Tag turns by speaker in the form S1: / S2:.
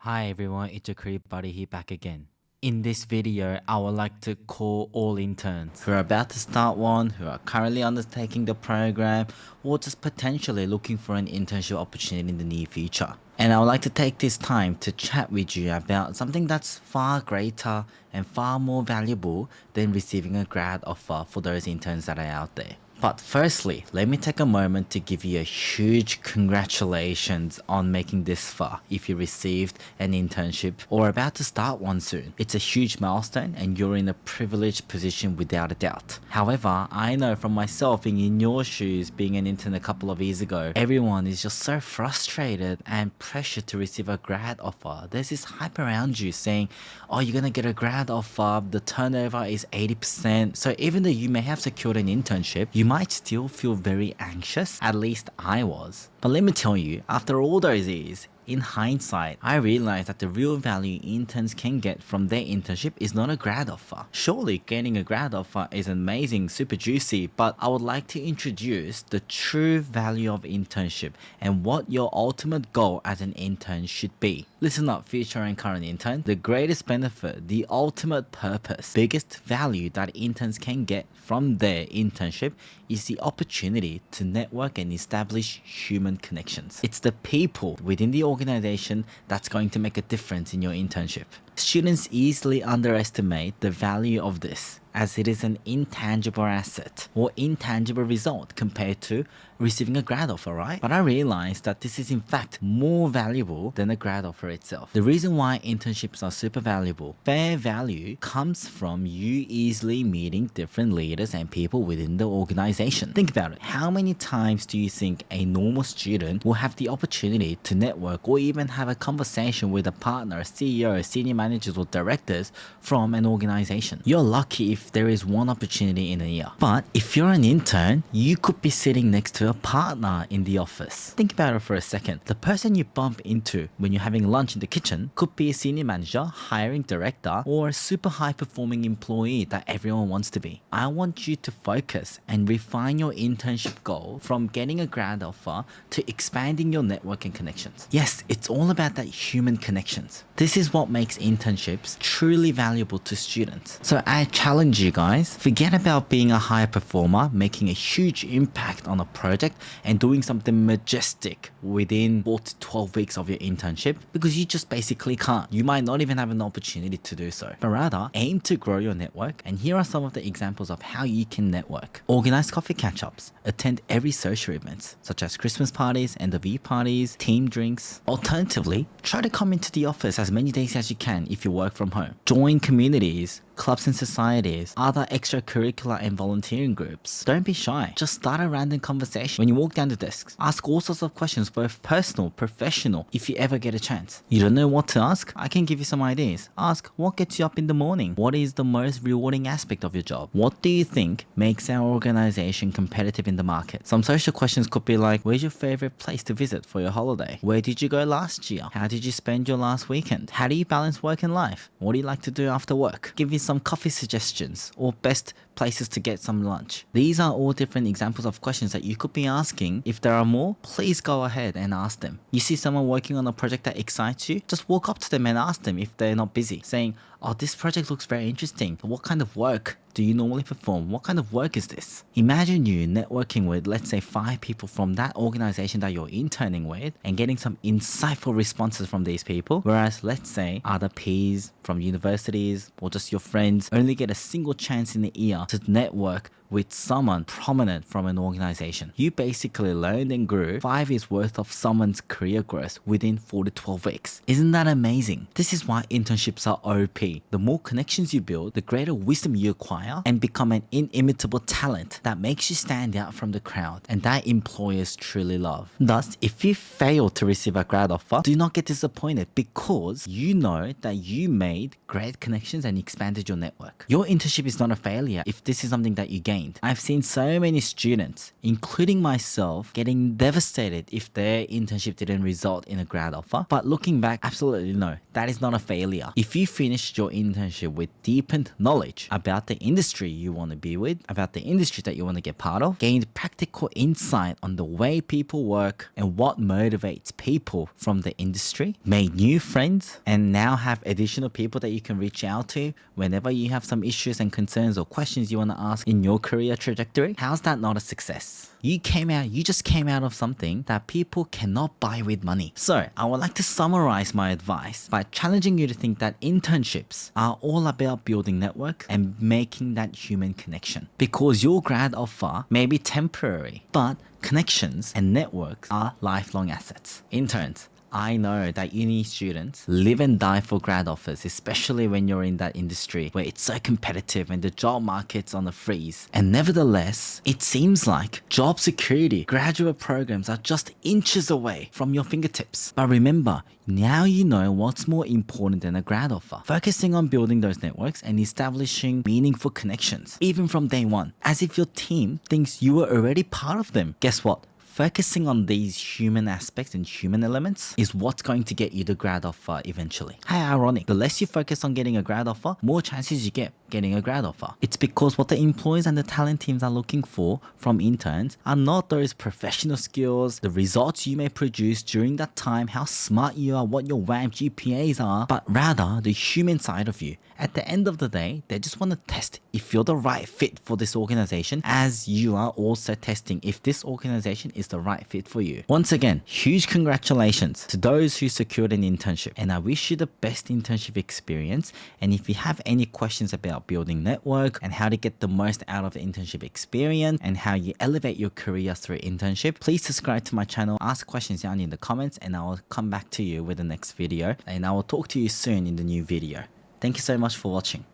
S1: Hi everyone, it's your career buddy here back again. In this video, I would like to call all interns who are about to start one, who are currently undertaking the program, or just potentially looking for an internship opportunity in the near future. And I would like to take this time to chat with you about something that's far greater and far more valuable than receiving a grad offer for those interns that are out there. But firstly, let me take a moment to give you a huge congratulations on making this far if you received an internship or are about to start one soon. It's a huge milestone and you're in a privileged position without a doubt. However, I know from myself being in your shoes, being an intern a couple of years ago, everyone is just so frustrated and pressured to receive a grad offer. There's this hype around you saying, oh, you're gonna get a grad offer, the turnover is 80%. So even though you may have secured an internship, you might still feel very anxious. At least I was. But let me tell you, after all those years, in hindsight, I realized that the real value interns can get from their internship is not a grad offer. Surely getting a grad offer is amazing, super juicy, but I would like to introduce the true value of internship and what your ultimate goal as an intern should be. Listen up, future and current intern. The greatest benefit, the ultimate purpose, biggest value that interns can get from their internship is the opportunity to network and establish human connections. It's the people within the organization that's going to make a difference in your internship. Students easily underestimate the value of this, as it is an intangible asset or intangible result compared to receiving a grad offer, right? But I realized that this is in fact more valuable than a grad offer itself. The reason why internships are super valuable, fair value comes from you easily meeting different leaders and people within the organization. Think about it. How many times do you think a normal student will have the opportunity to network or even have a conversation with a partner, CEO, senior managers or directors from an organization? You're lucky if there is one opportunity in a year. But if you're an intern, you could be sitting next to a partner in the office. Think about it for a second. The person you bump into when you're having lunch in the kitchen could be a senior manager, hiring director, or a super high performing employee that everyone wants to be. I want you to focus and refine your internship goal from getting a grad offer to expanding your network and connections. Yes, it's all about that human connections. This is what makes internships truly valuable to students. So I challenge you guys, forget about being a high performer, making a huge impact on a project and doing something majestic within 4 to 12 weeks of your internship, because you just basically can't. You might not even have an opportunity to do so. But rather, aim to grow your network, and here are some of the examples of how you can network. Organize coffee catch-ups. Attend every social events, such as Christmas parties, end of year parties, team drinks. Alternatively, try to come into the office as many days as you can if you work from home. Join communities, clubs and societies, other extracurricular and volunteering groups. Don't be shy. Just start a random conversation when you walk down the desks. Ask all sorts of questions, both personal, professional, if you ever get a chance. You don't know what to ask? I can give you some ideas. Ask, what gets you up in the morning? What is the most rewarding aspect of your job? What do you think makes our organization competitive in the market? Some social questions could be like, where's your favorite place to visit for your holiday? Where did you go last year? How did you spend your last weekend? How do you balance work and life? What do you like to do after work? Give me some coffee suggestions or best places to get some lunch. These are all different examples of questions that you could be asking. If there are more, please go ahead and ask them. You see someone working on a project that excites you, just walk up to them and ask them if they're not busy, saying, oh, this project looks very interesting. What kind of work do you normally perform? What kind of work is this? Imagine you networking with, let's say, 5 people from that organization that you're interning with and getting some insightful responses from these people. Whereas, let's say, other peers from universities or just your friends only get a single chance in the year to network with someone prominent from an organization. You basically learned and grew 5 years worth of someone's career growth within 4 to 12 weeks. Isn't that amazing? This is why internships are OP. The more connections you build, the greater wisdom you acquire and become an inimitable talent that makes you stand out from the crowd and that employers truly love. Thus, if you fail to receive a grad offer, do not get disappointed, because you know that you made great connections and expanded your network. Your internship is not a failure if this is something that you gain. gained. I've seen so many students, including myself, getting devastated if their internship didn't result in a grad offer. But looking back, absolutely no, that is not a failure. If you finished your internship with deepened knowledge about the industry you want to be with, about the industry that you want to get part of, gained practical insight on the way people work and what motivates people from the industry, made new friends, and now have additional people that you can reach out to whenever you have some issues and concerns or questions you want to ask in your career trajectory, how's that not a success? You just came out of something that people cannot buy with money. So I would like to summarize my advice by challenging you to think that internships are all about building networks and making that human connection. Because your grad offer may be temporary, but connections and networks are lifelong assets. Interns, I know that uni students live and die for grad offers, especially when you're in that industry where it's so competitive and the job market's on the freeze. And nevertheless, it seems like job security, graduate programs are just inches away from your fingertips. But remember, now you know what's more important than a grad offer. Focusing on building those networks and establishing meaningful connections, even from day one, as if your team thinks you were already part of them. Guess what? Focusing on these human aspects and human elements is what's going to get you the grad offer eventually. How ironic. The less you focus on getting a grad offer, more chances you get getting a grad offer. It's because what the employers and the talent teams are looking for from interns are not those professional skills, the results you may produce during that time, how smart you are, what your WAMP GPAs are, but rather the human side of you. At the end of the day, they just want to test if you're the right fit for this organization, as you are also testing if this organization is the right fit for you. Once again, huge congratulations to those who secured an internship, and I wish you the best internship experience. And if you have any questions about building network and how to get the most out of the internship experience and how you elevate your career through internship, please subscribe to my channel, ask questions down in the comments, and I will come back to you with the next video, and I will talk to you soon in the new video. Thank you so much for watching.